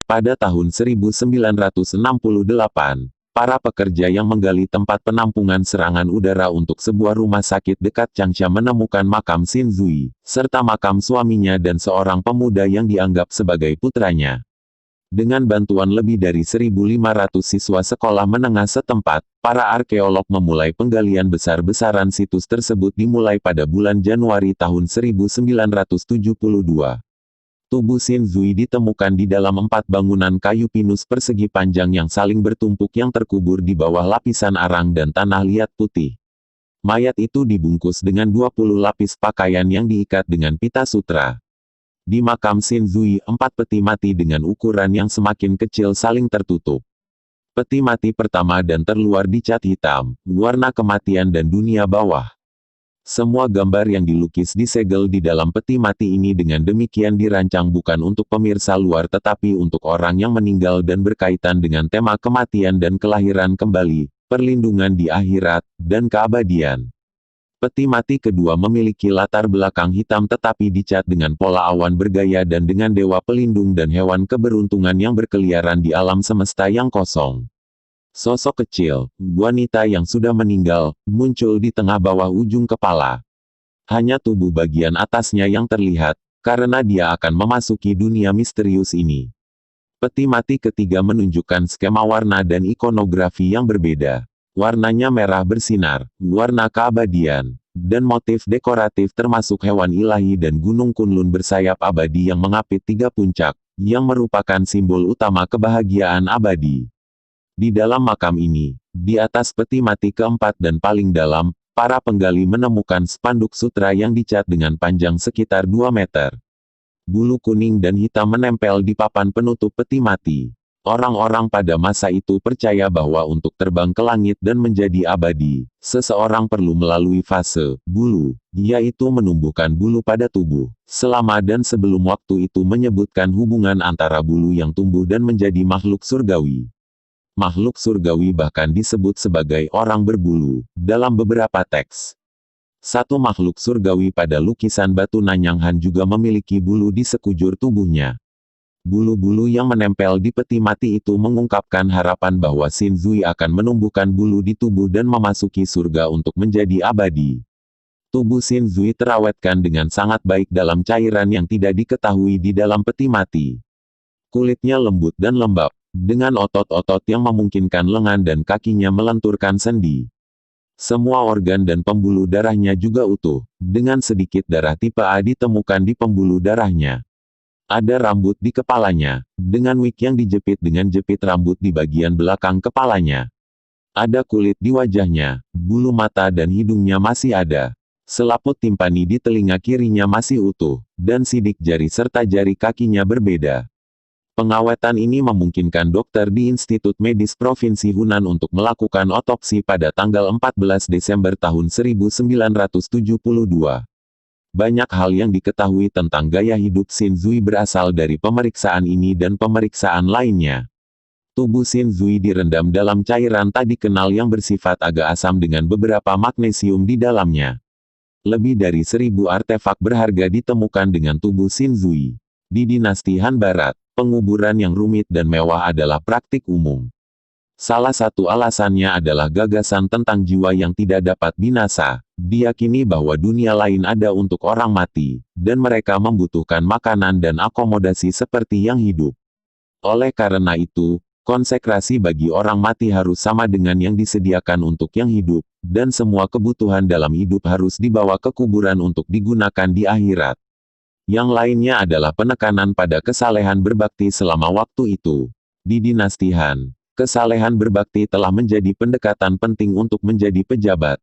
Pada tahun 1968, para pekerja yang menggali tempat penampungan serangan udara untuk sebuah rumah sakit dekat Changsha menemukan makam Xin Zui, serta makam suaminya dan seorang pemuda yang dianggap sebagai putranya. Dengan bantuan lebih dari 1.500 siswa sekolah menengah setempat, para arkeolog memulai penggalian besar-besaran situs tersebut dimulai pada bulan Januari tahun 1972. Tubuh Xin Zui ditemukan di dalam 4 bangunan kayu pinus persegi panjang yang saling bertumpuk yang terkubur di bawah lapisan arang dan tanah liat putih. Mayat itu dibungkus dengan 20 lapis pakaian yang diikat dengan pita sutra. Di makam Xin Zui, 4 peti mati dengan ukuran yang semakin kecil saling tertutup. Peti mati pertama dan terluar dicat hitam, warna kematian dan dunia bawah. Semua gambar yang dilukis disegel di dalam peti mati ini dengan demikian dirancang bukan untuk pemirsa luar tetapi untuk orang yang meninggal dan berkaitan dengan tema kematian dan kelahiran kembali, perlindungan di akhirat, dan keabadian. Peti mati kedua memiliki latar belakang hitam tetapi dicat dengan pola awan bergaya dan dengan dewa pelindung dan hewan keberuntungan yang berkeliaran di alam semesta yang kosong. Sosok kecil, wanita yang sudah meninggal, muncul di tengah bawah ujung kepala. Hanya tubuh bagian atasnya yang terlihat, karena dia akan memasuki dunia misterius ini. Peti mati ketiga menunjukkan skema warna dan ikonografi yang berbeda. Warnanya merah bersinar, warna keabadian, dan motif dekoratif termasuk hewan ilahi dan gunung Kunlun bersayap abadi yang mengapit 3 puncak, yang merupakan simbol utama kebahagiaan abadi. Di dalam makam ini, di atas peti mati keempat dan paling dalam, para penggali menemukan spanduk sutra yang dicat dengan panjang sekitar 2 meter. Bulu kuning dan hitam menempel di papan penutup peti mati. Orang-orang pada masa itu percaya bahwa untuk terbang ke langit dan menjadi abadi, seseorang perlu melalui fase bulu, yaitu menumbuhkan bulu pada tubuh. Selama dan sebelum waktu itu menyebutkan hubungan antara bulu yang tumbuh dan menjadi makhluk surgawi. Makhluk surgawi bahkan disebut sebagai orang berbulu, dalam beberapa teks. Satu makhluk surgawi pada lukisan batu Nanyang Han juga memiliki bulu di sekujur tubuhnya. Bulu-bulu yang menempel di peti mati itu mengungkapkan harapan bahwa Xin Zui akan menumbuhkan bulu di tubuh dan memasuki surga untuk menjadi abadi. Tubuh Xin Zui terawetkan dengan sangat baik dalam cairan yang tidak diketahui di dalam peti mati. Kulitnya lembut dan lembab, dengan otot-otot yang memungkinkan lengan dan kakinya melenturkan sendi. Semua organ dan pembuluh darahnya juga utuh, dengan sedikit darah tipe A ditemukan di pembuluh darahnya. Ada rambut di kepalanya, dengan wig yang dijepit dengan jepit rambut di bagian belakang kepalanya. Ada kulit di wajahnya, bulu mata dan hidungnya masih ada. Selaput timpani di telinga kirinya masih utuh, dan sidik jari serta jari kakinya berbeda. Pengawetan ini memungkinkan dokter di Institut Medis Provinsi Hunan untuk melakukan otopsi pada tanggal 14 Desember tahun 1972. Banyak hal yang diketahui tentang gaya hidup Xin Zui berasal dari pemeriksaan ini dan pemeriksaan lainnya. Tubuh Xin Zui direndam dalam cairan tak dikenal yang bersifat agak asam dengan beberapa magnesium di dalamnya. Lebih dari 1.000 artefak berharga ditemukan dengan tubuh Xin Zui. Di dinasti Han Barat, penguburan yang rumit dan mewah adalah praktik umum. Salah satu alasannya adalah gagasan tentang jiwa yang tidak dapat binasa. Diyakini bahwa dunia lain ada untuk orang mati, dan mereka membutuhkan makanan dan akomodasi seperti yang hidup. Oleh karena itu, konsekrasi bagi orang mati harus sama dengan yang disediakan untuk yang hidup, dan semua kebutuhan dalam hidup harus dibawa ke kuburan untuk digunakan di akhirat. Yang lainnya adalah penekanan pada kesalehan berbakti selama waktu itu. Di dinasti Han, kesalehan berbakti telah menjadi pendekatan penting untuk menjadi pejabat.